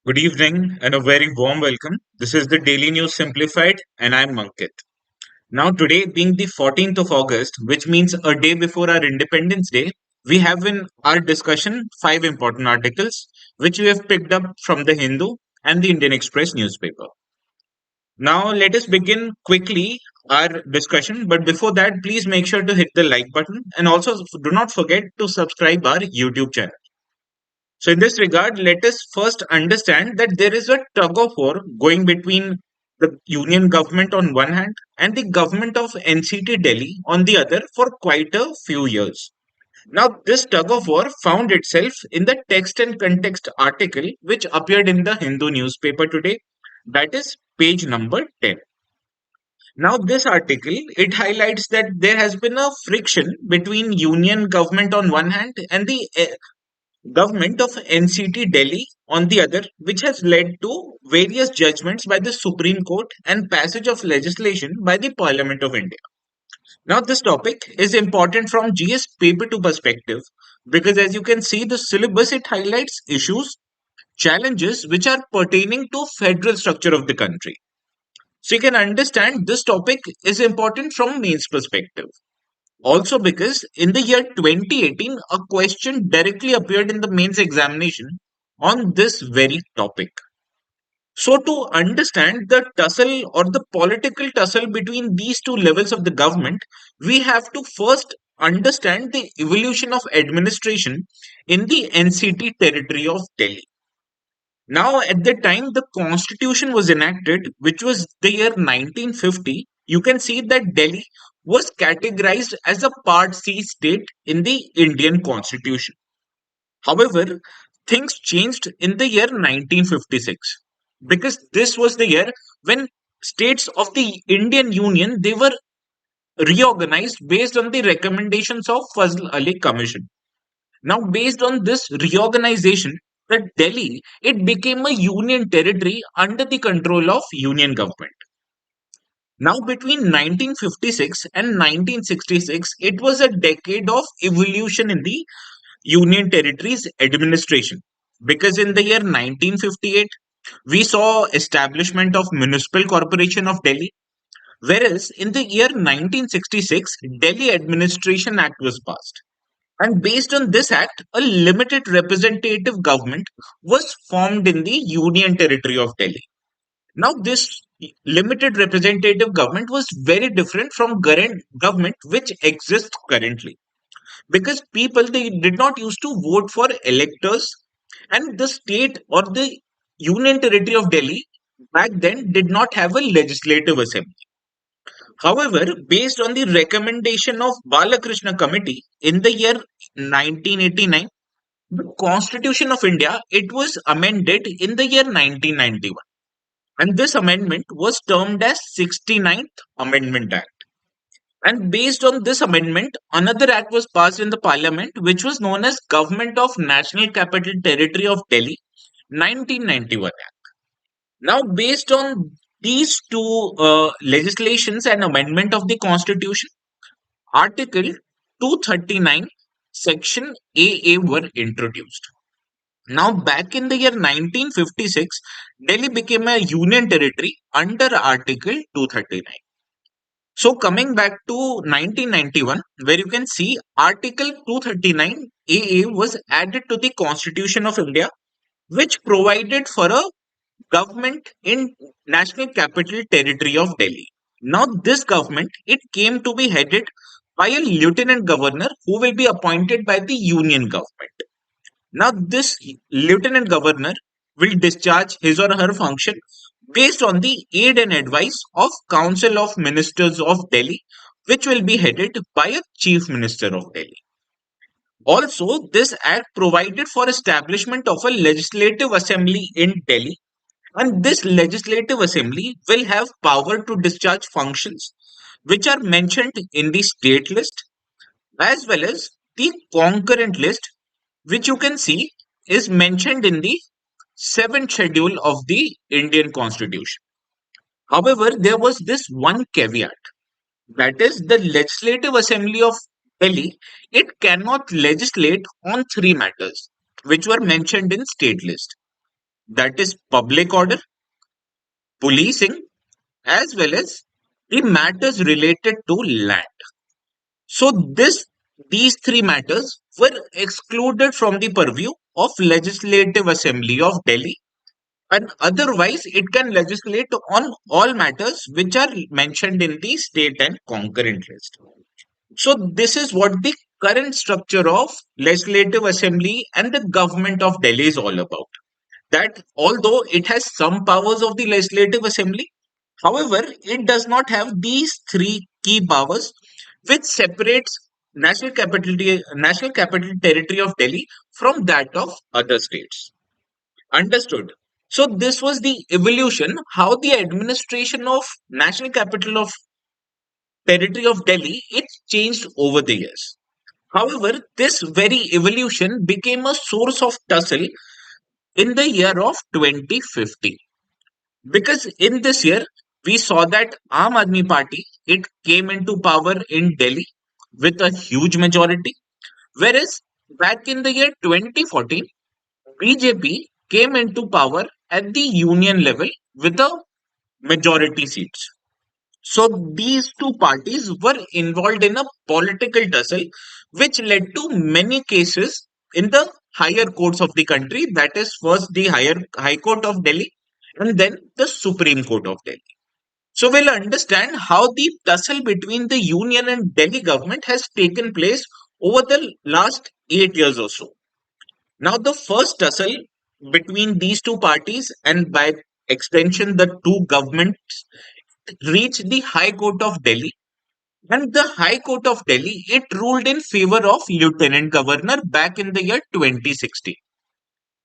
Good evening and a very warm welcome. This is the Daily News Simplified, and I'm Ankit. Now, today being the 14th of August, which means a day before our Independence Day, we have in our discussion five important articles which we have picked up from the Hindu and the Indian Express newspaper. Now, let us begin quickly our discussion, but before that, please make sure to hit the like button and also do not forget to subscribe our YouTube channel. So, in this regard, let us first understand that there is a tug of war going between the union government on one hand and the government of NCT Delhi on the other for quite a few years. Now, this tug of war found itself in the text and context article which appeared in the Hindu newspaper today, that is page number 10. Now, this article it highlights that there has been a friction between union government on one hand and the government of NCT Delhi on the other, which has led to various judgments by the Supreme Court and passage of legislation by the Parliament of India. Now, this topic is important from GS paper 2 perspective because, as you can see, the syllabus it highlights issues, challenges which are pertaining to federal structure of the country. So you can understand this topic is important from mains perspective. Also, because in the year 2018, a question directly appeared in the mains examination on this very topic. So, to understand the tussle or the political tussle between these two levels of the government, we have to first understand the evolution of administration in the NCT territory of Delhi. Now, at the time the constitution was enacted, which was the year 1950, you can see that Delhi was categorized as a Part C state in the Indian constitution. However, things changed in the year 1956 because this was the year when states of the Indian Union they were reorganized based on the recommendations of Fazl Ali Commission. Now, based on this reorganization, the Delhi it became a union territory under the control of union government. Now, between 1956 and 1966, it was a decade of evolution in the union territories administration. Because in the year 1958, we saw establishment of Municipal Corporation of Delhi, whereas in the year 1966, Delhi Administration Act was passed. And based on this act, a limited representative government was formed in the Union Territory of Delhi. Now, this limited representative government was very different from current government which exists currently because people they did not used to vote for electors, and the state or the Union Territory of Delhi back then did not have a legislative assembly. However, based on the recommendation of Balakrishna Committee in the year 1989, the Constitution of India it was amended in the year 1991, and this amendment was termed as 69th Amendment Act. And based on this amendment, another act was passed in the parliament, which was known as Government of National Capital Territory of Delhi 1991 Act. Now, based on these two legislations and amendment of the Constitution, Article 239, Section AA were introduced. Now, back in the year 1956, Delhi became a union territory under Article 239. So, coming back to 1991, where you can see Article 239 AA was added to the Constitution of India, which provided for a government in National Capital Territory of Delhi. Now, this government it came to be headed by a lieutenant governor who will be appointed by the union government. Now, this lieutenant governor will discharge his or her function based on the aid and advice of Council of Ministers of Delhi, which will be headed by a Chief Minister of Delhi. Also, this act provided for establishment of a legislative assembly in Delhi, and this legislative assembly will have power to discharge functions which are mentioned in the state list as well as the concurrent list, which you can see is mentioned in the seventh schedule of the Indian Constitution. However, there was this one caveat, that is the Legislative Assembly of Delhi, it cannot legislate on three matters which were mentioned in state list. that is public order, policing, as well as the matters related to land. So these three matters were excluded from the purview of Legislative Assembly of Delhi, and otherwise it can legislate on all matters which are mentioned in the state and concurrent list. So this is what the current structure of Legislative Assembly and the government of Delhi is all about. That although it has some powers of the Legislative Assembly, however, it does not have these three key powers which separates National Capital Territory of Delhi from that of other states. Understood. So this was the evolution, how the administration of National Capital of Territory of Delhi it changed over the years. However, this very evolution became a source of tussle in the year of 2050. Because in this year, we saw that Aam Aadmi Party, it came into power in Delhi with a huge majority. Whereas back in the year 2014, BJP came into power at the union level with a majority seats. So these two parties were involved in a political tussle, which led to many cases in the higher courts of the country. That is first the High Court of Delhi and then the Supreme Court of Delhi. So we'll understand how the tussle between the union and Delhi government has taken place over the last 8 years or so. Now the first tussle between these two parties and by extension the two governments reached the High Court of Delhi, and the High Court of Delhi it ruled in favor of Lieutenant Governor back in the year 2016.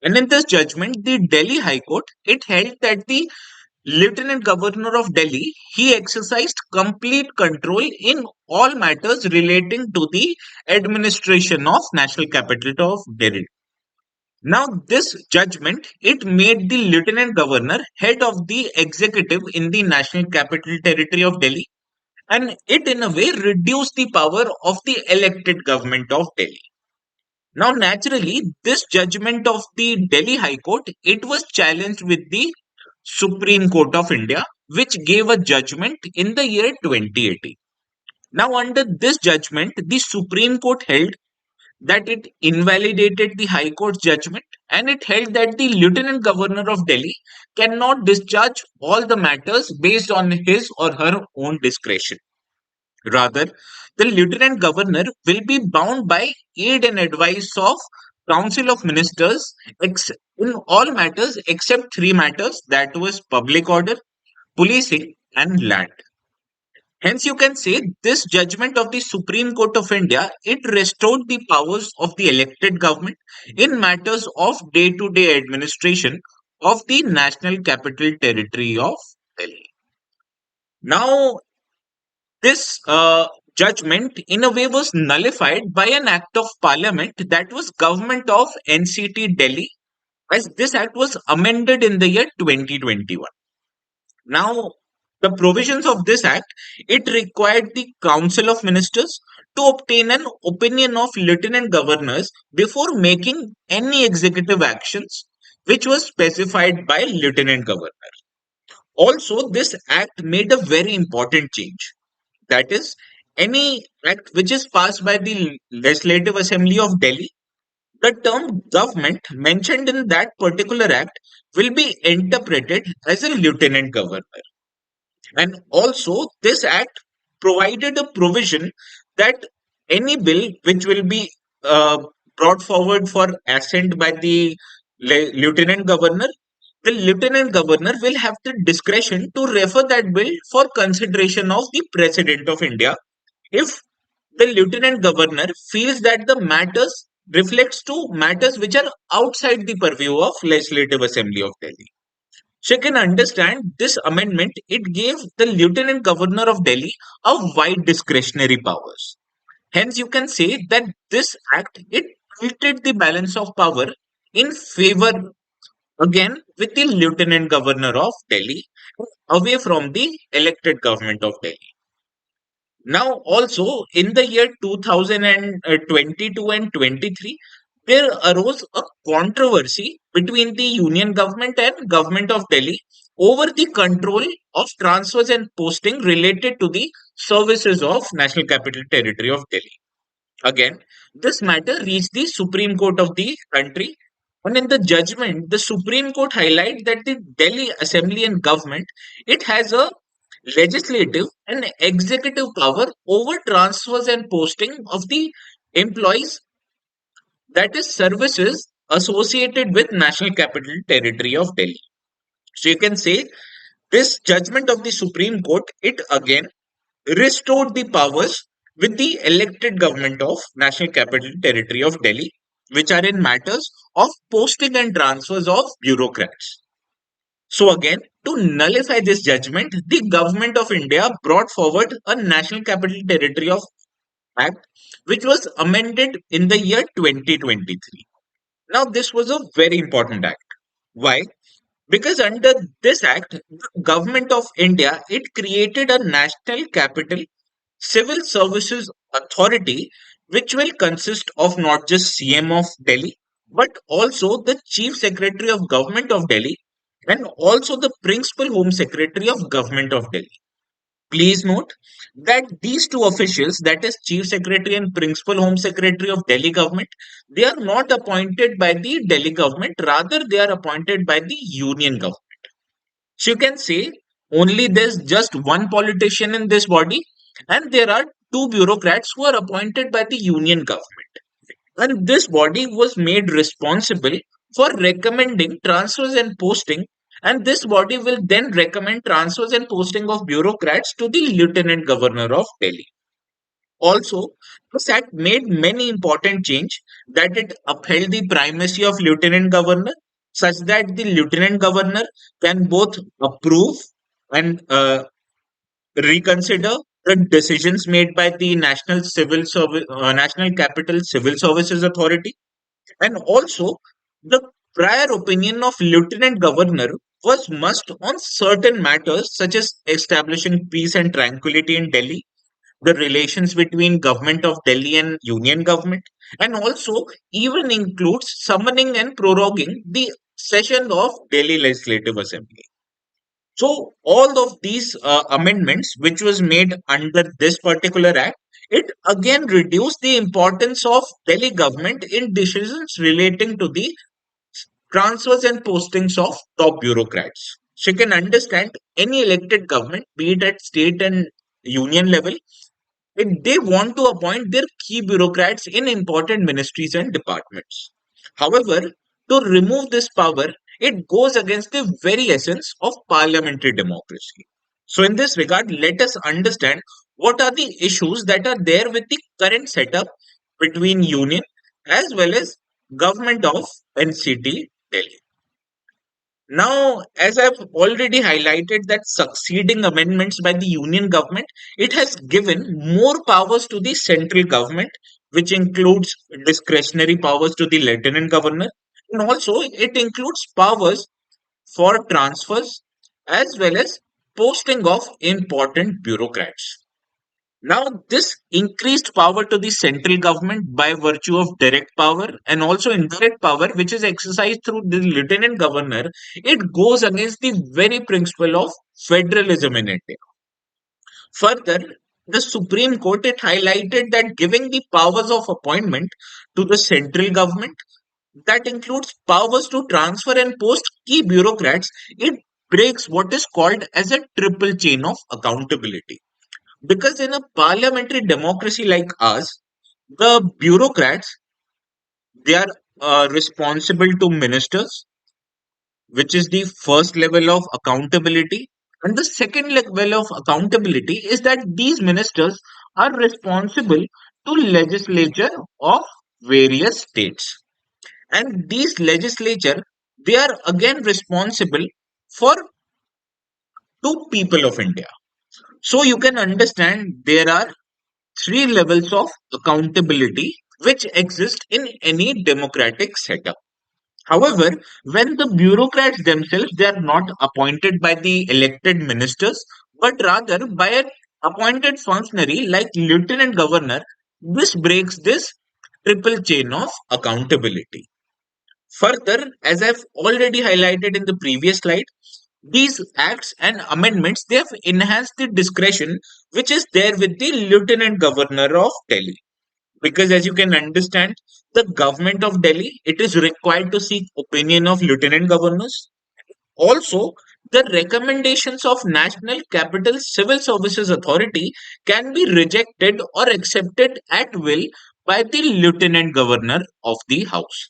And in this judgment, the Delhi High Court it held that the Lieutenant Governor of Delhi he exercised complete control in all matters relating to the administration of National Capital of Delhi. Now, this judgment it made the Lieutenant Governor head of the executive in the National Capital Territory of Delhi, and it in a way reduced the power of the elected government of Delhi. Now, naturally, this judgment of the Delhi High Court it was challenged with the Supreme Court of India, which gave a judgment in the year 2018. Now, under this judgment, the Supreme Court held that it invalidated the High Court's judgment, and it held that the Lieutenant Governor of Delhi cannot discharge all the matters based on his or her own discretion. Rather, the Lieutenant Governor will be bound by aid and advice of Council of Ministers in all matters except three matters, that was public order, policing, and land. Hence, you can say this judgment of the Supreme Court of India it restored the powers of the elected government in matters of day-to-day administration of the National Capital Territory of Delhi. Now, this judgment, in a way, was nullified by an act of parliament that was Government of NCT Delhi, as this act was amended in the year 2021. Now, the provisions of this act it required the Council of Ministers to obtain an opinion of lieutenant governors before making any executive actions, which was specified by lieutenant governor. Also, this act made a very important change. That is, any act which is passed by the Legislative Assembly of Delhi, the term government mentioned in that particular act will be interpreted as a lieutenant governor. And also, this act provided a provision that any bill which will be uh, brought forward for assent by the lieutenant governor, the lieutenant governor will have the discretion to refer that bill for consideration of the president of India if the lieutenant governor feels that the matters reflects to matters which are outside the purview of Legislative Assembly of Delhi. So you can understand this amendment, it gave the Lieutenant Governor of Delhi a wide discretionary powers. Hence, you can say that this act it tilted the balance of power in favor again with the Lieutenant Governor of Delhi away from the elected government of Delhi. Now, also in the year 2022 and 23, there arose a controversy between the Union government and government of Delhi over the control of transfers and posting related to the services of National Capital Territory of Delhi. Again, this matter reached the Supreme Court of the country, and in the judgment, the Supreme Court highlighted that the Delhi Assembly and government it has a legislative and executive power over transfers and posting of the employees, that is services associated with National Capital Territory of Delhi. So you can say this judgment of the Supreme Court it again restored the powers with the elected government of National Capital Territory of Delhi, which are in matters of posting and transfers of bureaucrats. So again, to nullify this judgment, the government of India brought forward a National Capital Territory of Act, which was amended in the year 2023. Now, this was a very important act. Why? Because under this act, the government of India it created a National Capital Civil Services Authority, which will consist of not just CM of Delhi, but also the Chief Secretary of Government of Delhi and also the Principal Home Secretary of Government of Delhi. Please note that these two officials, that is Chief Secretary and Principal Home Secretary of Delhi government, they are not appointed by the Delhi government, rather they are appointed by the Union government. So you can say only there's just one politician in this body, and there are two bureaucrats who are appointed by the Union government. And this body was made responsible for recommending transfers and posting, and this body will then recommend transfers and posting of bureaucrats to the Lieutenant Governor of Delhi. Also, this act made many important change that it upheld the primacy of Lieutenant Governor, such that the Lieutenant Governor can both approve and reconsider the decisions made by the National Capital Civil Services Authority, and also the prior opinion of Lieutenant Governor was must on certain matters such as establishing peace and tranquility in Delhi, the relations between government of Delhi and union government, and also even includes summoning and proroguing the session of Delhi Legislative Assembly. So all of these amendments, which was made under this particular act, it again reduced the importance of Delhi government in decisions relating to the transfers and postings of top bureaucrats. So you can understand any elected government, be it at state and union level, if they want to appoint their key bureaucrats in important ministries and departments. However, to remove this power, it goes against the very essence of parliamentary democracy. So, in this regard, let us understand what are the issues that are there with the current setup between union as well as government of NCT Delhi. Now, as I've already highlighted that succeeding amendments by the union government, it has given more powers to the central government, which includes discretionary powers to the lieutenant governor, and also it includes powers for transfers as well as posting of important bureaucrats. Now, this increased power to the central government by virtue of direct power and also indirect power, which is exercised through the lieutenant governor, it goes against the very principle of federalism in India. Further, the Supreme Court it highlighted that giving the powers of appointment to the central government, that includes powers to transfer and post key bureaucrats, it breaks what is called as a triple chain of accountability. Because in a parliamentary democracy like us, the bureaucrats they are responsible to ministers, which is the first level of accountability. And the second level of accountability is that these ministers are responsible to legislature of various states. And these legislature, they are again responsible for two people of India. So you can understand there are three levels of accountability which exist in any democratic setup. However, when the bureaucrats themselves they are not appointed by the elected ministers, but rather by an appointed functionary like lieutenant governor, this breaks this triple chain of accountability. Further, as I've already highlighted in the previous slide, these acts and amendments they have enhanced the discretion which is there with the Lieutenant Governor of Delhi. Because as you can understand, the government of Delhi it is required to seek opinion of lieutenant governors. Also, the recommendations of National Capital Civil Services Authority can be rejected or accepted at will by the lieutenant governor of the house.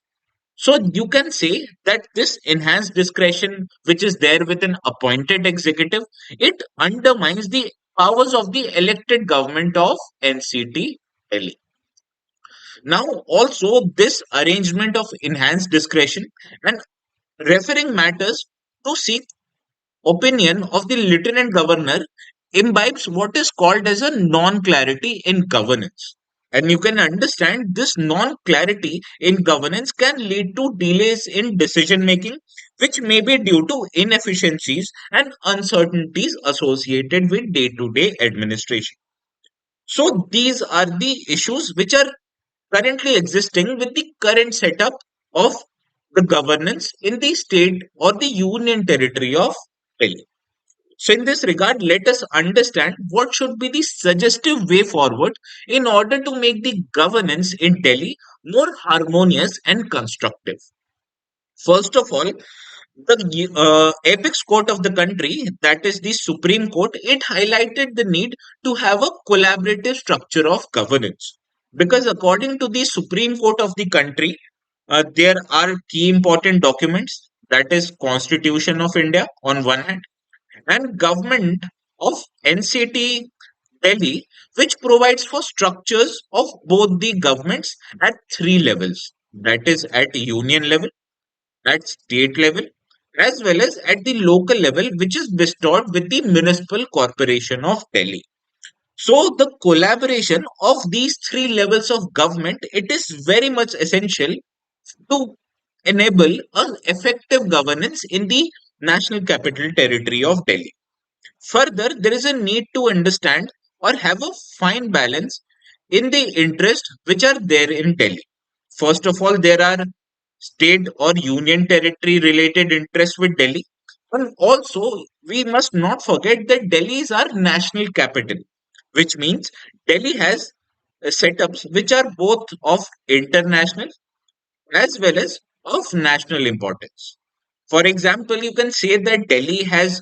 So you can say that this enhanced discretion, which is there with an appointed executive, it undermines the powers of the elected government of NCT Delhi. Now, also this arrangement of enhanced discretion and referring matters to seek opinion of the lieutenant governor imbibes what is called as a non-clarity in governance. And you can understand this non-clarity in governance can lead to delays in decision making, which may be due to inefficiencies and uncertainties associated with day-to-day administration. So these are the issues which are currently existing with the current setup of the governance in the state or the union territory of Delhi. So, in this regard, let us understand what should be the suggestive way forward in order to make the governance in Delhi more harmonious and constructive. First of all, the apex court of the country, that is the Supreme Court, it highlighted the need to have a collaborative structure of governance. Because according to the Supreme Court of the country, there are key important documents, that is Constitution of India on one hand, and government of NCT Delhi, which provides for structures of both the governments at three levels, that is at union level, at state level, as well as at the local level, which is bestowed with the Municipal Corporation of Delhi. So the collaboration of these three levels of government, it is very much essential to enable an effective governance in the National Capital Territory of Delhi. Further, there is a need to understand or have a fine balance in the interests which are there in Delhi. First of all, there are state or union territory related interests with Delhi. And also, we must not forget that Delhi is our national capital, which means Delhi has setups which are both of international as well as of national importance. For example, you can say that Delhi has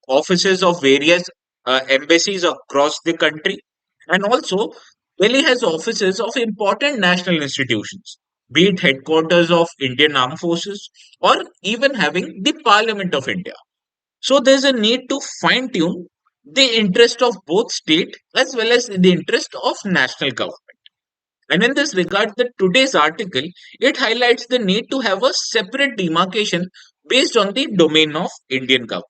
offices of various embassies across the country, and also Delhi has offices of important national institutions, be it headquarters of Indian Armed Forces or even having the Parliament of India. So there's a need to fine tune the interest of both state as well as the interest of national government. And in this regard, the today's article it highlights the need to have a separate demarcation based on the domain of Indian government.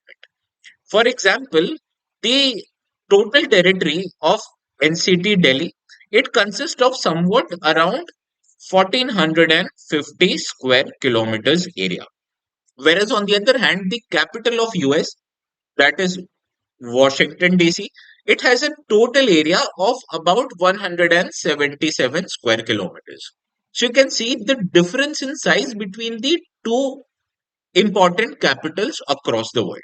For example, the total territory of NCT Delhi it consists of somewhat around 1450 square kilometers area. Whereas on the other hand, the capital of US, that is Washington DC, it has a total area of about 177 square kilometers. So you can see the difference in size between the two important capitals across the world.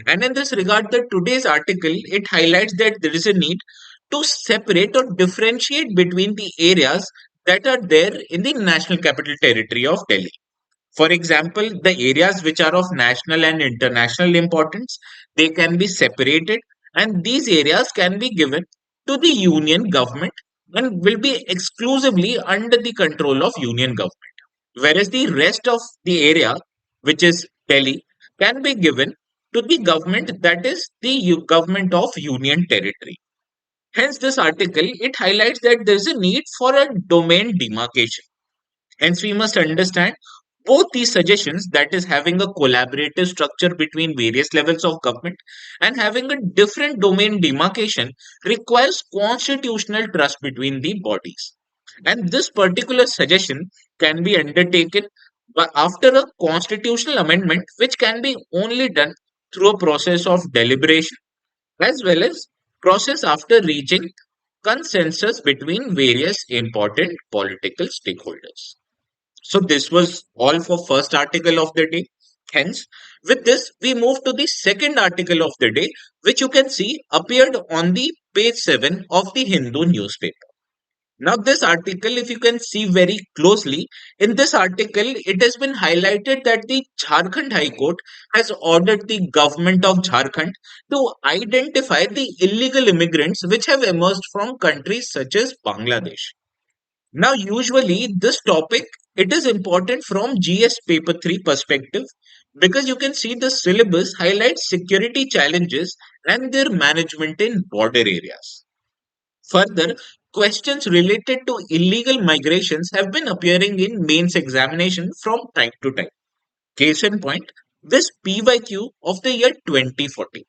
And in this regard, the today's article it highlights that there is a need to separate or differentiate between the areas that are there in the National Capital Territory of Delhi. For example, the areas which are of national and international importance, they can be separated and these areas can be given to the union government and will be exclusively under the control of union government. Whereas the rest of the area, which is Delhi, can be given to the government that is the government of union territory. Hence, this article it highlights that there is a need for a domain demarcation. Hence, we must understand both these suggestions, that is, having a collaborative structure between various levels of government and having a different domain demarcation, requires constitutional trust between the bodies. And this particular suggestion can be undertaken after a constitutional amendment, which can be only done through a process of deliberation as well as process after reaching consensus between various important political stakeholders. So this was all for first article of the day. Hence, with this, we move to the second article of the day, which you can see appeared on the page 7 of the Hindu newspaper. Now, this article, if you can see very closely, in this article, it has been highlighted that the Jharkhand High Court has ordered the government of Jharkhand to identify the illegal immigrants which have emerged from countries such as Bangladesh. Now, usually this topic, it is important from GS paper 3 perspective because you can see the syllabus highlights security challenges and their management in border areas. Further, questions related to illegal migrations have been appearing in mains examination from time to time. Case in point, this PYQ of the year 2040.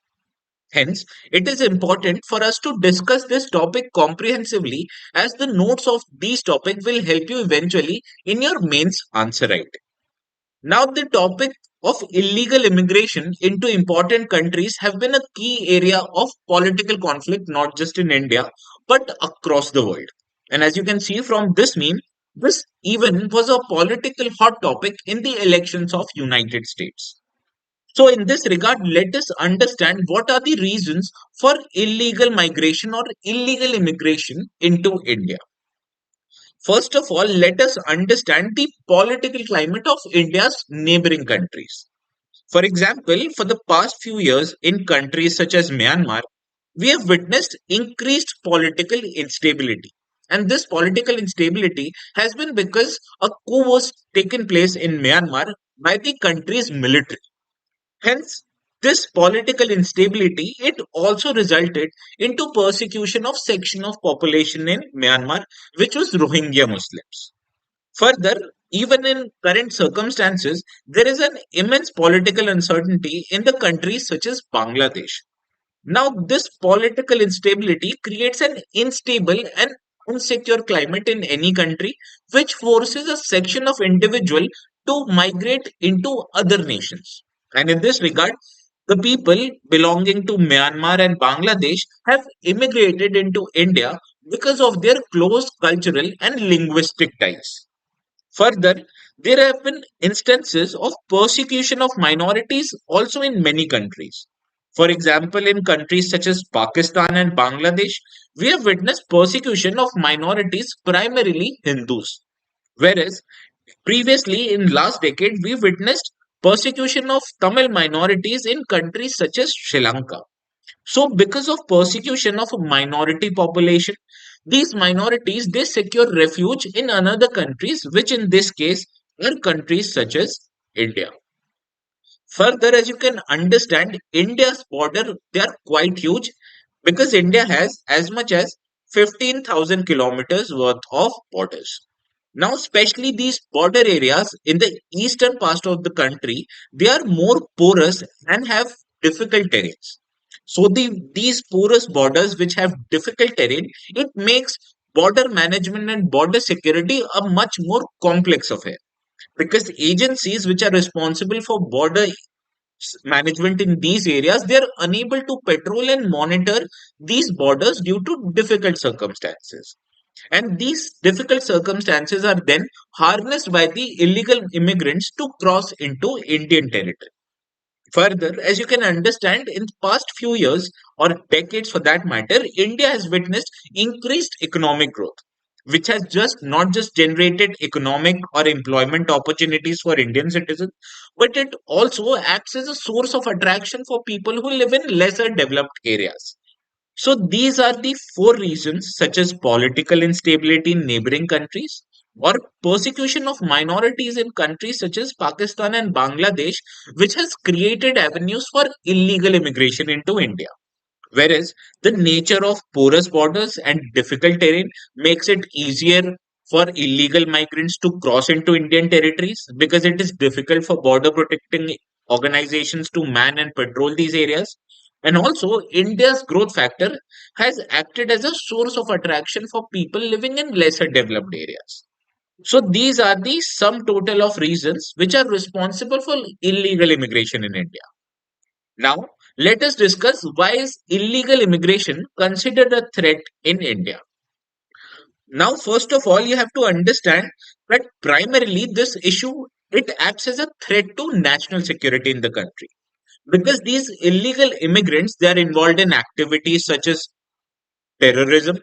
Hence, it is important for us to discuss this topic comprehensively as the notes of these topics will help you eventually in your mains answer writing. Now, the topic of illegal immigration into important countries have been a key area of political conflict, not just in India, but across the world. And as you can see from this meme, this even was a political hot topic in the elections of United States. So, in this regard, let us understand what are the reasons for illegal migration or illegal immigration into India. First of all, let us understand the political climate of India's neighboring countries. For example, for the past few years in countries such as Myanmar, we have witnessed increased political instability. And this political instability has been because a coup was taken place in Myanmar by the country's military. Hence, this political instability it also resulted into persecution of section of population in Myanmar, which was Rohingya Muslims. Further, even in current circumstances, there is an immense political uncertainty in the countries such as Bangladesh. Now, this political instability creates an unstable and insecure climate in any country, which forces a section of individual to migrate into other nations. And in this regard, the people belonging to Myanmar and Bangladesh have immigrated into India because of their close cultural and linguistic ties. Further, there have been instances of persecution of minorities also in many countries. For example, in countries such as Pakistan and Bangladesh, we have witnessed persecution of minorities, primarily Hindus. Whereas previously, in last decade, we witnessed persecution of Tamil minorities in countries such as Sri Lanka. So, because of persecution of a minority population, these minorities they secure refuge in another countries, which in this case are countries such as India. Further, as you can understand, India's border they are quite huge because India has as much as 15,000 kilometers worth of borders. Now, especially these border areas in the eastern part of the country, they are more porous and have difficult terrains. So, these porous borders which have difficult terrain, it makes border management and border security a much more complex affair because agencies which are responsible for border management in these areas they are unable to patrol and monitor these borders due to difficult circumstances, and these difficult circumstances are then harnessed by the illegal immigrants to cross into Indian territory. Further, as you can understand, in the past few years or decades for that matter, India has witnessed increased economic growth, which has just not just generated economic or employment opportunities for Indian citizens, but it also acts as a source of attraction for people who live in lesser developed areas. So these are the four reasons, such as political instability in neighboring countries, or persecution of minorities in countries such as Pakistan and Bangladesh, which has created avenues for illegal immigration into India. Whereas the nature of porous borders and difficult terrain makes it easier for illegal migrants to cross into Indian territories because it is difficult for border protecting organizations to man and patrol these areas. And also, India's growth factor has acted as a source of attraction for people living in lesser developed areas. So, these are the sum total of reasons which are responsible for illegal immigration in India. Now, Let us discuss why is illegal immigration considered a threat in India. Now, first of all, you have to understand that primarily this issue it acts as a threat to national security in the country because these illegal immigrants they are involved in activities such as terrorism,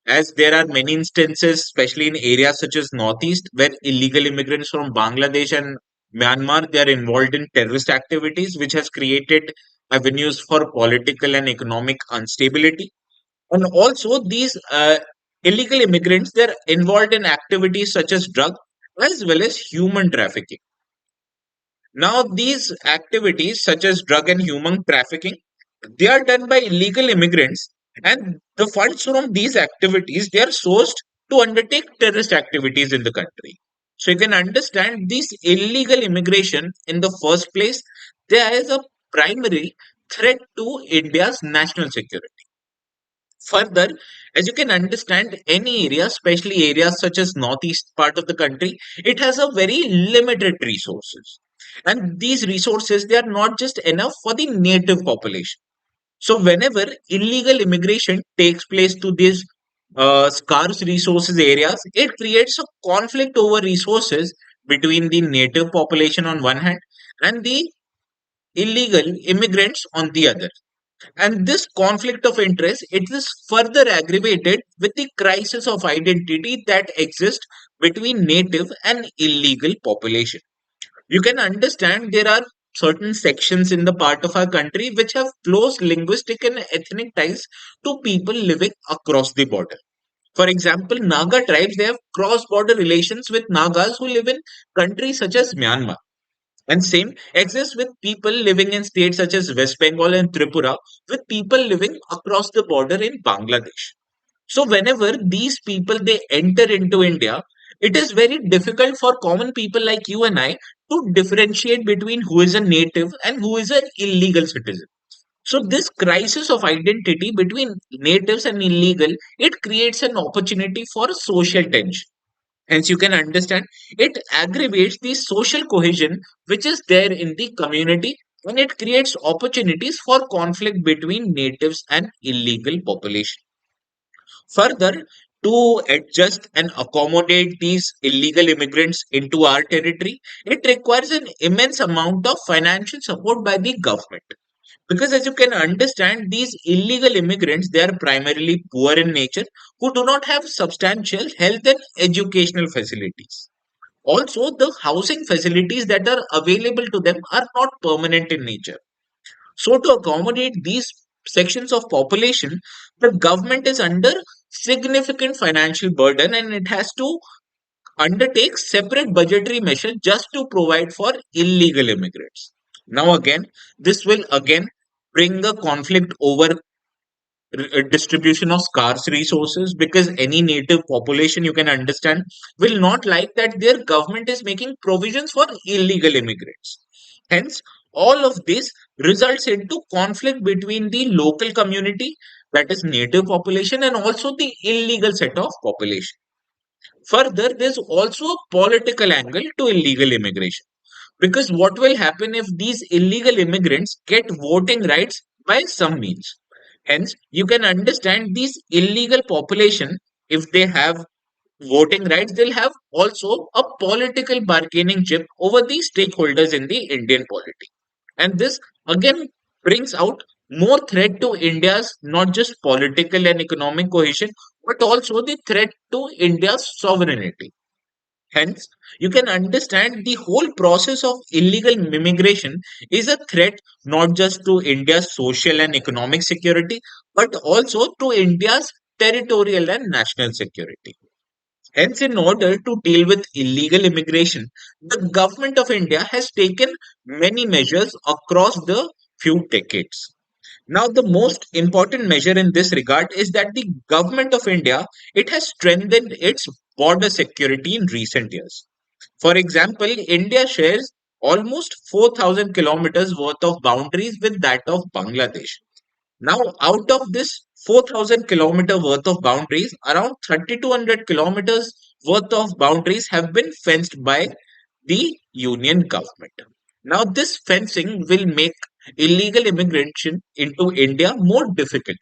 as there are many instances, especially in areas such as Northeast, where illegal immigrants from Bangladesh and Myanmar they are involved in terrorist activities, which has created avenues for political and economic instability. And also, these illegal immigrants they're involved in activities such as drug as well as human trafficking. Now, these activities, such as drug and human trafficking, they are done by illegal immigrants, and the funds from these activities they are sourced to undertake terrorist activities in the country. So you can understand this illegal immigration in the first place. There is a primary threat to India's national security. Further, as you can understand, any area, especially areas such as northeast part of the country, it has a very limited resources. And these resources, they are not just enough for the native population. So whenever illegal immigration takes place to these scarce resources areas, it creates a conflict over resources between the native population on one hand and the illegal immigrants on the other. And this conflict of interest, it is further aggravated with the crisis of identity that exists between native and illegal population. You can understand there are certain sections in the part of our country which have close linguistic and ethnic ties to people living across the border. For example, Naga tribes, they have cross-border relations with Nagas who live in countries such as Myanmar. And same exists with people living in states such as West Bengal and Tripura, with people living across the border in Bangladesh. So whenever these people they enter into India, it is very difficult for common people like you and I to differentiate between who is a native and who is an illegal citizen. So this crisis of identity between natives and illegal, it creates an opportunity for social tension. Hence, you can understand it aggravates the social cohesion which is there in the community, and it creates opportunities for conflict between natives and illegal population. Further, to adjust and accommodate these illegal immigrants into our territory, it requires an immense amount of financial support by the government. Because as you can understand, these illegal immigrants, they are primarily poor in nature who do not have substantial health and educational facilities. Also, the housing facilities that are available to them are not permanent in nature. So, to accommodate these sections of population, the government is under significant financial burden and it has to undertake separate budgetary measures just to provide for illegal immigrants. Now, again, this will again bring a conflict over distribution of scarce resources because any native population you can understand will not like that their government is making provisions for illegal immigrants. Hence, all of this results into conflict between the local community, that is native population, and also the illegal set of population. Further, there's also a political angle to illegal immigration because what will happen if these illegal immigrants get voting rights by some means? Hence, you can understand these illegal population, if they have voting rights, they'll have also a political bargaining chip over the stakeholders in the Indian polity. And this again brings out more threat to India's not just political and economic cohesion, but also the threat to India's sovereignty. Hence, you can understand the whole process of illegal immigration is a threat not just to India's social and economic security, but also to India's territorial and national security. Hence, in order to deal with illegal immigration, the government of India has taken many measures across the few decades. Now, the most important measure in this regard is that the government of India it has strengthened its border security in recent years. For example, India shares almost 4,000 kilometers worth of boundaries with that of Bangladesh. Now, out of this 4,000 kilometer worth of boundaries, around 3,200 kilometers worth of boundaries have been fenced by the union government. Now, this fencing will make illegal immigration into India more difficult.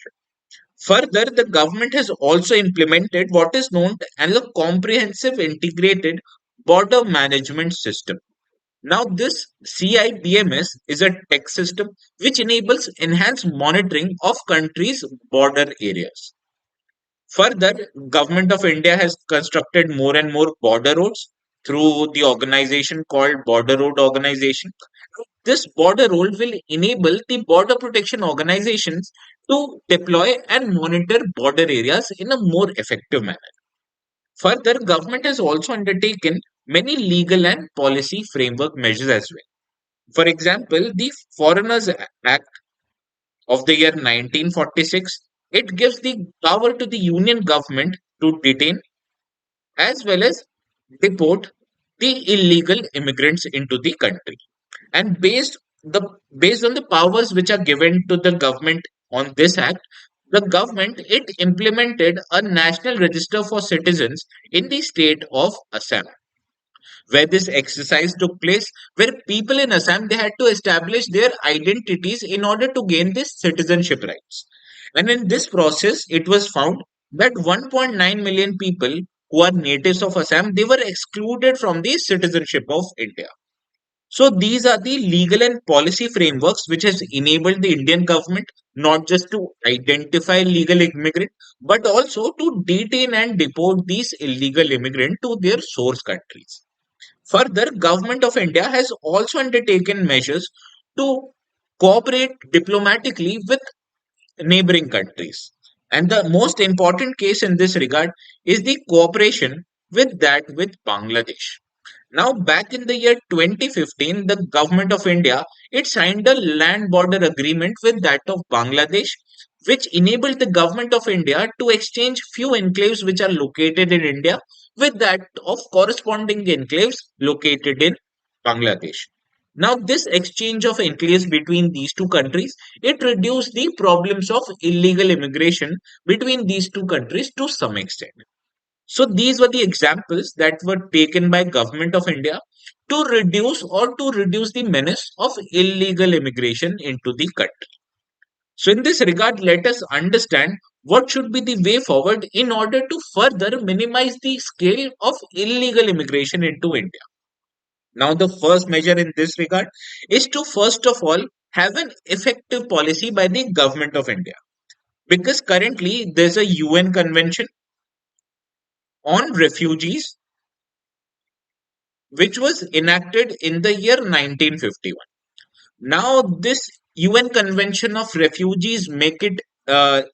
Further, the government has also implemented what is known as a comprehensive integrated border management system. Now, this CIBMS is a tech system which enables enhanced monitoring of countries' border areas. Further, Government of India has constructed more and more border roads through the organization called Border Road Organization. This border road will enable the border protection organizations to deploy and monitor border areas in a more effective manner. Further, government has also undertaken many legal and policy framework measures as well. For example, the Foreigners Act of the year 1946, it gives the power to the union government to detain as well as deport the illegal immigrants into the country. And based on the powers which are given to the government on this act, the government it implemented a national register for citizens in the state of Assam, where this exercise took place, where people in Assam they had to establish their identities in order to gain this citizenship rights. And in this process, it was found that 1.9 million people who are natives of Assam they were excluded from the citizenship of India. So these are the legal and policy frameworks which has enabled the Indian government not just to identify legal immigrant but also to detain and deport these illegal immigrants to their source countries. Further, Government of India has also undertaken measures to cooperate diplomatically with neighboring countries. And the most important case in this regard is the cooperation with Bangladesh. Now, back in the year 2015, the government of India it signed a land border agreement with that of Bangladesh, which enabled the government of India to exchange few enclaves which are located in India with that of corresponding enclaves located in Bangladesh. Now, this exchange of enclaves between these two countries it reduced the problems of illegal immigration between these two countries to some extent. So these were the examples that were taken by Government of India to reduce the menace of illegal immigration into the country. So in this regard, let us understand what should be the way forward in order to further minimize the scale of illegal immigration into India. Now, the first measure in this regard is to first of all have an effective policy by the Government of India, because currently there's a UN convention on refugees which was enacted in the year 1951. Now, this UN Convention of Refugees make it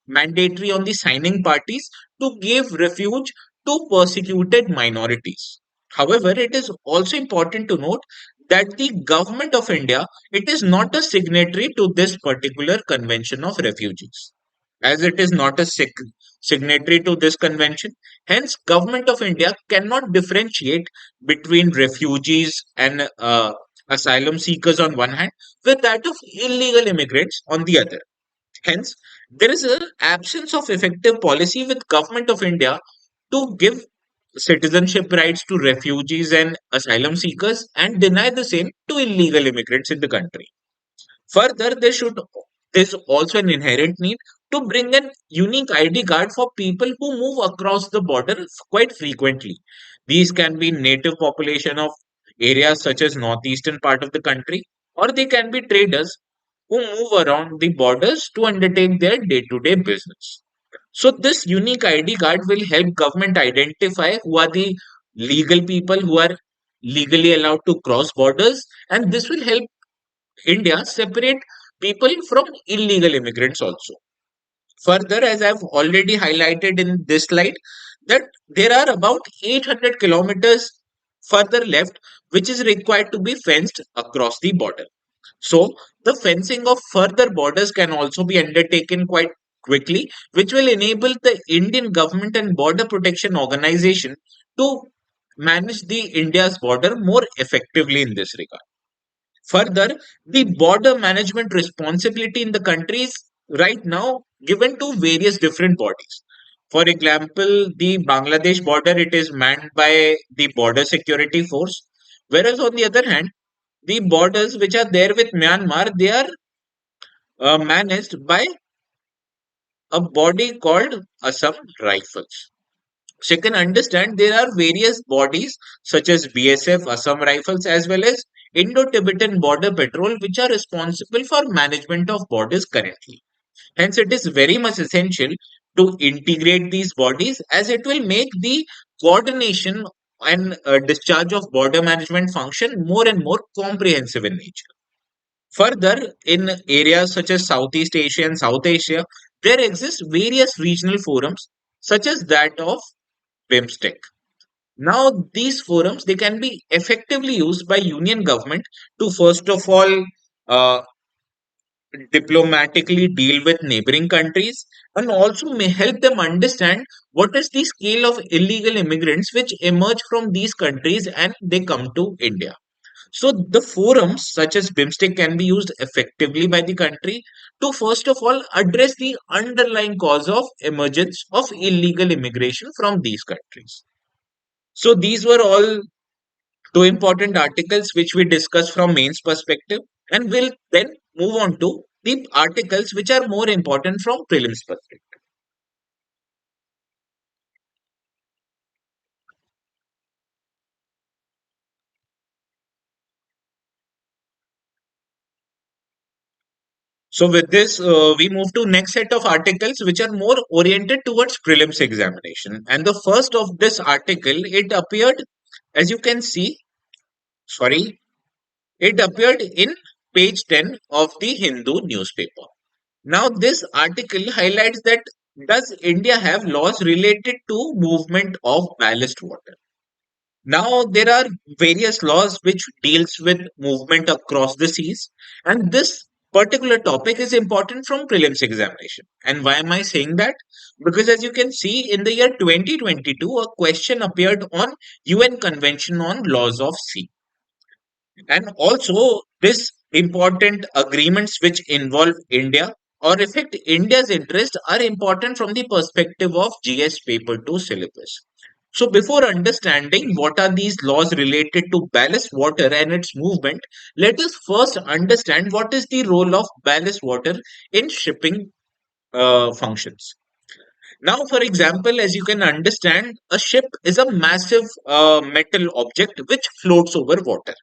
mandatory on the signing parties to give refuge to persecuted minorities. However, it is also important to note that the government of India it is not a signatory to this particular Convention of Refugees, as it is not a signatory to this convention. Hence, government of India cannot differentiate between refugees and asylum seekers on one hand with that of illegal immigrants on the other. Hence, there is an absence of effective policy with government of India to give citizenship rights to refugees and asylum seekers and deny the same to illegal immigrants in the country. Further, there's also an inherent need to bring an unique ID card for people who move across the border quite frequently. These can be native population of areas such as northeastern part of the country, or they can be traders who move around the borders to undertake their day-to-day business. So this unique ID card will help government identify who are the legal people who are legally allowed to cross borders, and this will help India separate people from illegal immigrants also. Further, as I've already highlighted in this slide, that there are about 800 kilometers further left, which is required to be fenced across the border. So, the fencing of further borders can also be undertaken quite quickly, which will enable the Indian government and border protection organization to manage the India's border more effectively in this regard. Further, the border management responsibility in the country is right now given to various different bodies. For example, the Bangladesh border it is manned by the Border Security Force, whereas on the other hand, the borders which are there with Myanmar they are managed by a body called Assam Rifles. So you can understand there are various bodies such as BSF, Assam Rifles, as well as Indo-Tibetan Border Patrol, which are responsible for management of borders currently. Hence, it is very much essential to integrate these bodies as it will make the coordination and discharge of border management function more and more comprehensive in nature. Further, in areas such as Southeast Asia and South Asia, there exist various regional forums such as that of BIMSTEC. Now, these forums they can be effectively used by union government to first of all uh, diplomatically deal with neighboring countries and also may help them understand what is the scale of illegal immigrants which emerge from these countries and they come to India. So the forums such as BIMSTEC can be used effectively by the country to first of all address the underlying cause of emergence of illegal immigration from these countries. So these were all two important articles which we discussed from mains perspective, and we'll then move on to the articles which are more important from prelims perspective. So with this, we move to next set of articles which are more oriented towards prelims examination. And the first of this article, it appeared, as you can see, sorry, it appeared in page 10 of the Hindu newspaper. Now, this article highlights that does India have laws related to movement of ballast water? Now, there are various laws which deals with movement across the seas, and this particular topic is important from prelims examination. And why am I saying that? Because as you can see, in the year 2022, a question appeared on UN Convention on Laws of Sea. And also, this important agreements which involve India or affect India's interest are important from the perspective of GS paper 2 syllabus. So, before understanding what are these laws related to ballast water and its movement, let us first understand what is the role of ballast water in shipping functions. Now, for example, as you can understand, a ship is a massive metal object which floats over water.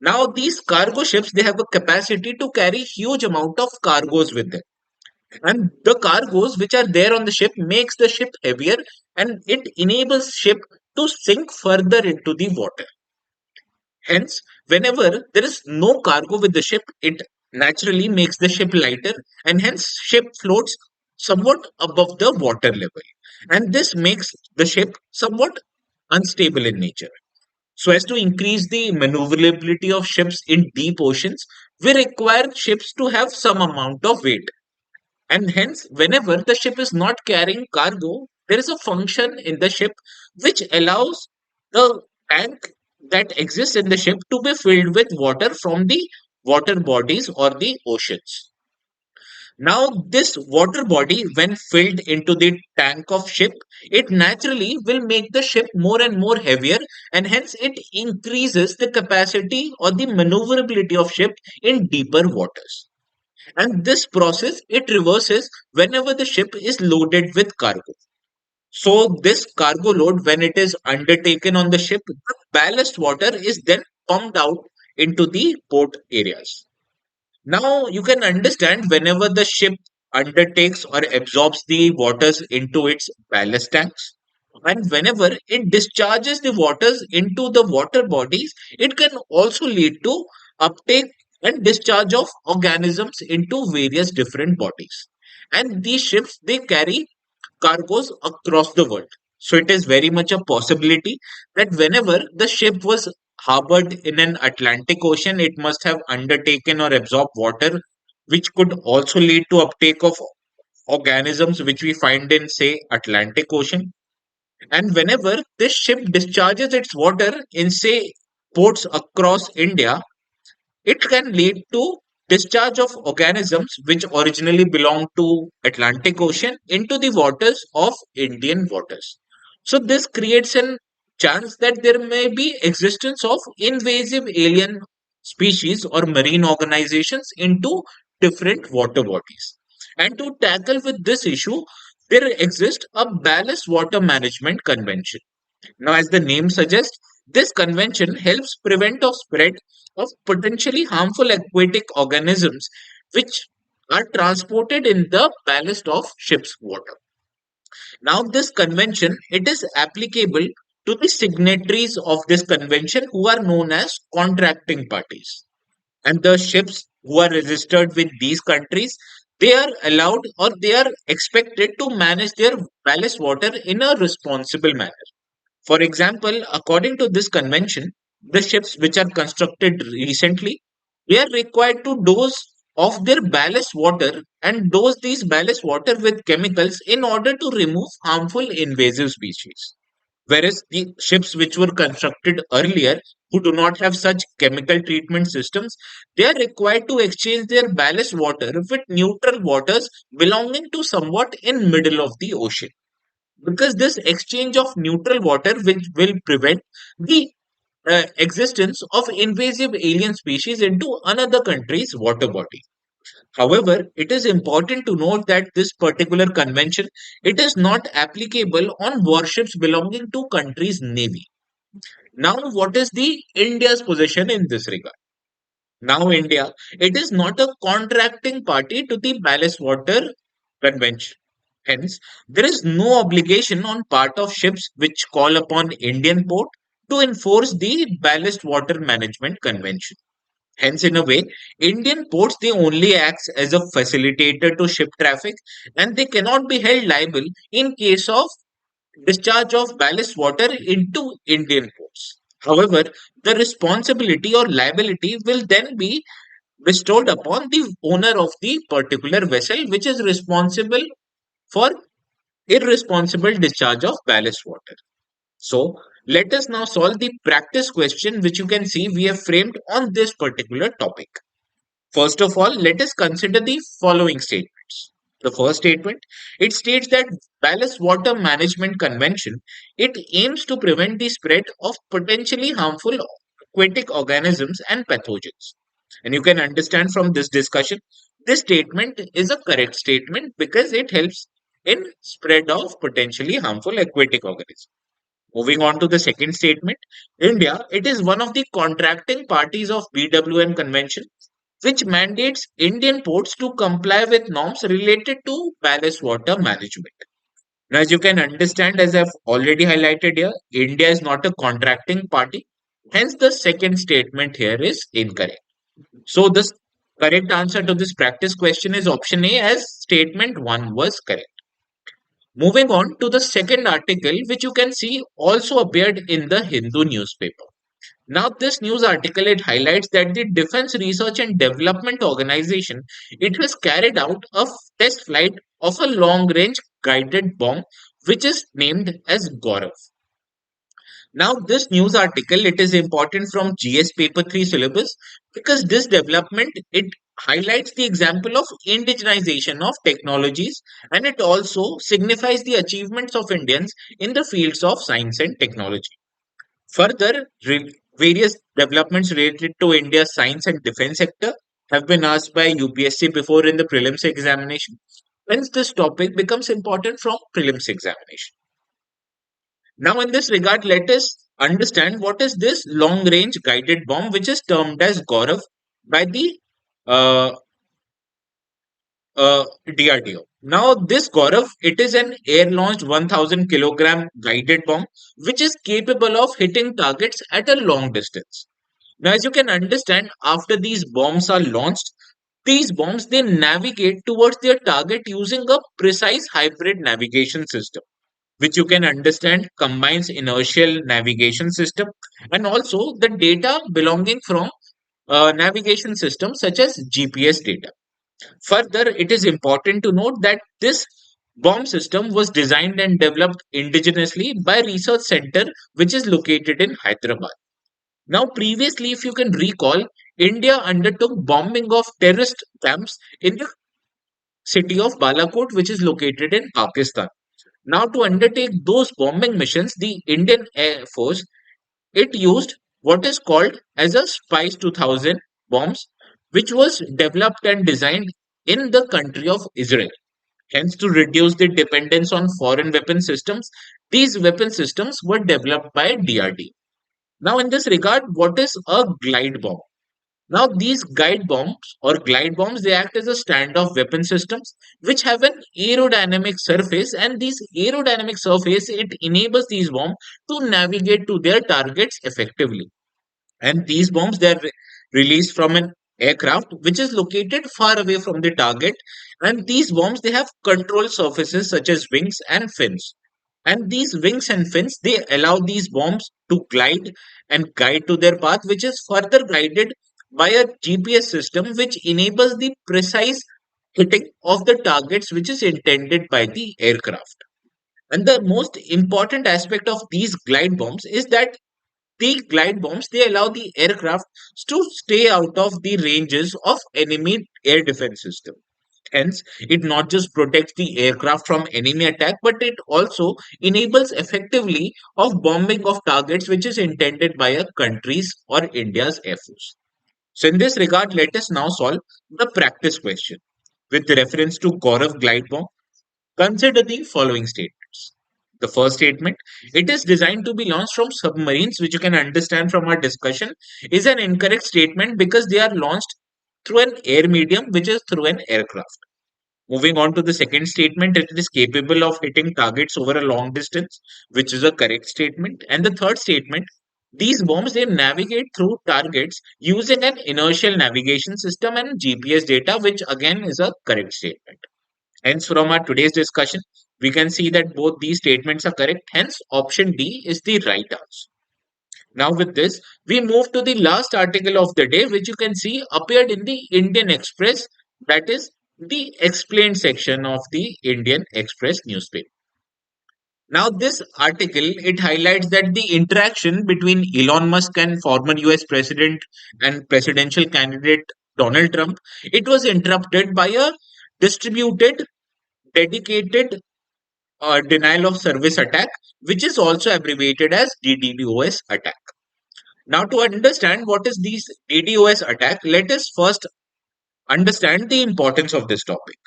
Now, these cargo ships they have a capacity to carry huge amount of cargoes with them, and the cargoes which are there on the ship makes the ship heavier, and it enables ship to sink further into the water. Hence, whenever there is no cargo with the ship, it naturally makes the ship lighter, and hence ship floats somewhat above the water level, and this makes the ship somewhat unstable in nature. So, as to increase the maneuverability of ships in deep oceans, we require ships to have some amount of weight. And hence, whenever the ship is not carrying cargo, there is a function in the ship which allows the tank that exists in the ship to be filled with water from the water bodies or the oceans. Now, this water body, when filled into the tank of ship, it naturally will make the ship more and more heavier, and hence it increases the capacity or the maneuverability of ship in deeper waters. And this process it reverses whenever the ship is loaded with cargo. So this cargo load, when it is undertaken on the ship, the ballast water is then pumped out into the port areas. Now you can understand whenever the ship undertakes or absorbs the waters into its ballast tanks, and whenever it discharges the waters into the water bodies, it can also lead to uptake and discharge of organisms into various different bodies. And these ships they carry cargoes across the world. So it is very much a possibility that whenever the ship was harbored in an Atlantic Ocean, it must have undertaken or absorbed water, which could also lead to uptake of organisms which we find in, say, Atlantic Ocean. And whenever this ship discharges its water in, say, ports across India, it can lead to discharge of organisms which originally belong to Atlantic Ocean into the waters of Indian waters. So this creates a chance that there may be existence of invasive alien species or marine organizations into different water bodies. And to tackle with this issue, there exists a Ballast Water Management Convention. Now, as the name suggests, this convention helps prevent of spread of potentially harmful aquatic organisms which are transported in the ballast of ship's water. Now, this convention, it is applicable to the signatories of this convention who are known as contracting parties. And the ships who are registered with these countries, they are allowed or they are expected to manage their ballast water in a responsible manner. For example, according to this convention, the ships which are constructed recently, they are required to dose of their ballast water and dose these ballast water with chemicals in order to remove harmful invasive species. Whereas the ships which were constructed earlier, who do not have such chemical treatment systems, they are required to exchange their ballast water with neutral waters belonging to somewhat in middle of the ocean, because this exchange of neutral water which will prevent the existence of invasive alien species into another country's water body. However, it is important to note that this particular convention, it is not applicable on warships belonging to country's navy. Now, what is the India's position in this regard? Now, India, it is not a contracting party to the Ballast Water Convention. Hence, there is no obligation on part of ships which call upon Indian port to enforce the Ballast Water Management Convention. Hence, in a way, Indian ports they only acts as a facilitator to ship traffic, and they cannot be held liable in case of discharge of ballast water into Indian ports. However, the responsibility or liability will then be bestowed upon the owner of the particular vessel, which is responsible for irresponsible discharge of ballast water. So, let us now solve the practice question which you can see we have framed on this particular topic. First of all, let us consider the following statements. The first statement, it states that Ballast Water Management Convention, it aims to prevent the spread of potentially harmful aquatic organisms and pathogens. And you can understand from this discussion, this statement is a correct statement because it helps in spread of potentially harmful aquatic organisms. Moving on to the second statement, India, it is one of the contracting parties of BWM Convention, which mandates Indian ports to comply with norms related to ballast water management. Now, as you can understand, as I've already highlighted here, India is not a contracting party. Hence, the second statement here is incorrect. So, the correct answer to this practice question is option A, as statement 1 was correct. Moving on to the second article, which you can see also appeared in the Hindu newspaper. Now, this news article it highlights that the Defense Research and Development Organization it has carried out a test flight of a long-range guided bomb, which is named as Gaurav. Now, this news article it is important from GS Paper 3 syllabus because this development it highlights the example of indigenization of technologies, and it also signifies the achievements of Indians in the fields of science and technology. Further, various developments related to India's science and defense sector have been asked by UPSC before in the prelims examination. Hence, this topic becomes important from prelims examination. Now, in this regard, let us understand what is this long-range guided bomb, which is termed as Gaurav by the uh, DRDO. Now, this Gaurav, it is an air-launched 1,000 kilogram guided bomb, which is capable of hitting targets at a long distance. Now, as you can understand, after these bombs are launched, these bombs they navigate towards their target using a precise hybrid navigation system, which you can understand combines inertial navigation system and also the data belonging from navigation systems such as GPS data. Further, it is important to note that this bomb system was designed and developed indigenously by research center which is located in Hyderabad. Now, previously, if you can recall, India undertook bombing of terrorist camps in the city of Balakot, which is located in Pakistan. Now, to undertake those bombing missions, the Indian Air Force it used what is called as a Spice 2000 bombs, which was developed and designed in the country of Israel. Hence, to reduce the dependence on foreign weapon systems, these weapon systems were developed by DRDO. Now, in this regard, what is a glide bomb? Now, these guide bombs or glide bombs, they act as a standoff weapon systems which have an aerodynamic surface, and these aerodynamic surface, it enables these bombs to navigate to their targets effectively. And these bombs, they are released from an aircraft which is located far away from the target. And these bombs, they have control surfaces such as wings and fins. And these wings and fins, they allow these bombs to glide and guide to their path, which is further guided by a GPS system which enables the precise hitting of the targets which is intended by the aircraft. And the most important aspect of these glide bombs is that the glide bombs, they allow the aircraft to stay out of the ranges of enemy air defense system. Hence, it not just protects the aircraft from enemy attack, but it also enables effectively of bombing of targets which is intended by a country's or India's air force. So in this regard, let us now solve the practice question. With reference to Gaurav glide bomb, consider the following statements. The first statement, it is designed to be launched from submarines, which you can understand from our discussion, is an incorrect statement because they are launched through an air medium, which is through an aircraft. Moving on to the second statement, it is capable of hitting targets over a long distance, which is a correct statement. And the third statement, these bombs, they navigate through targets using an inertial navigation system and GPS data, which again is a correct statement. Hence, from our today's discussion, we can see that both these statements are correct. Hence, option D is the right answer. Now, with this, we move to the last article of the day, which you can see appeared in the Indian Express, that is the explained section of the Indian Express newspaper. Now, this article, it highlights that the interaction between Elon Musk and former US President and presidential candidate Donald Trump, it was interrupted by a distributed dedicated denial of service attack, which is also abbreviated as DDoS attack. Now, to understand what is this DDoS attack, let us first understand the importance of this topic.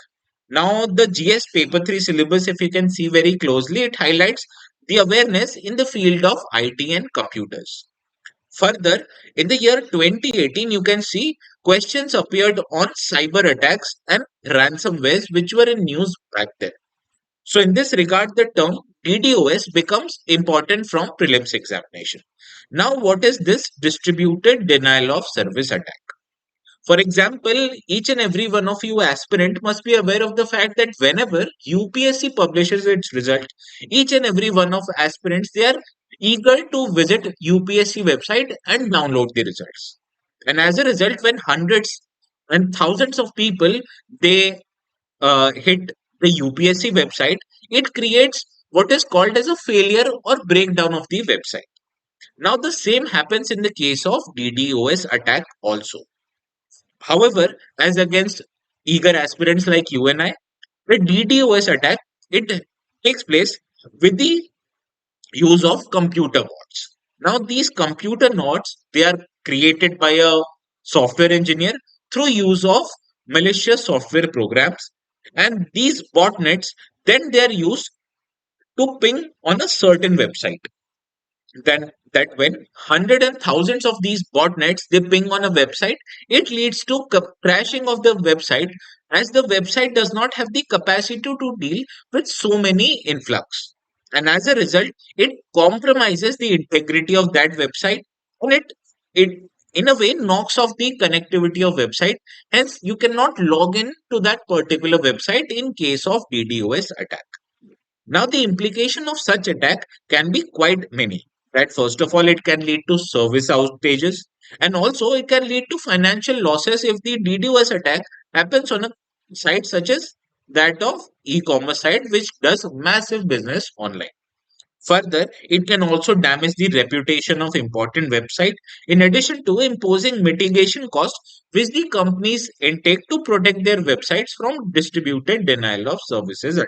Now, the GS Paper 3 syllabus, if you can see very closely, it highlights the awareness in the field of IT and computers. Further, in the year 2018, you can see questions appeared on cyber attacks and ransomwares, which were in news back then. So in this regard, the term DDoS becomes important from prelims examination. Now, what is this distributed denial of service attack? For example, each and every one of you aspirant must be aware of the fact that whenever UPSC publishes its result, each and every one of aspirants, they are eager to visit UPSC website and download the results. And as a result, when hundreds and thousands of people, they hit the UPSC website, it creates what is called as a failure or breakdown of the website. Now, the same happens in the case of DDoS attack also. However, as against eager aspirants like you and I, the DDoS attack, it takes place with the use of computer bots. Now, these computer nodes, they are created by a software engineer through use of malicious software programs, and these botnets, then they are used to ping on a certain website. Then that when hundreds and thousands of these botnets, they ping on a website, it leads to crashing of the website, as the website does not have the capacity to deal with so many influx. And as a result, it compromises the integrity of that website, and it in a way knocks off the connectivity of website. Hence, you cannot log in to that particular website in case of DDoS attack. Now, the implication of such attack can be quite many. Right? First of all, it can lead to service outages, and also it can lead to financial losses if the DDoS attack happens on a site such as that of e-commerce site, which does massive business online. Further, it can also damage the reputation of important website, in addition to imposing mitigation costs which the companies intake to protect their websites from distributed denial of services.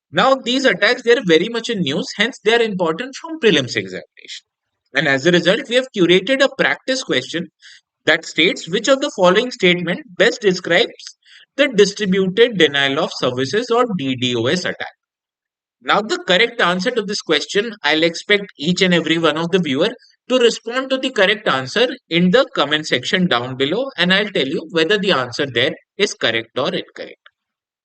Now, these attacks, they are very much in news, hence they are important from prelims examination. And as a result, we have curated a practice question that states which of the following statement best describes the distributed denial of services or DDoS attack. Now, the correct answer to this question, I'll expect each and every one of the viewer to respond to the correct answer in the comment section down below, and I'll tell you whether the answer there is correct or incorrect.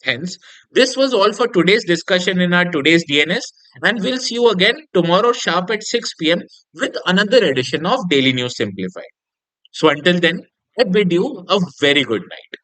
Hence, this was all for today's discussion in our today's DNS, and we'll see you again tomorrow sharp at 6 p.m. with another edition of Daily News Simplified. So until then, I bid you a very good night.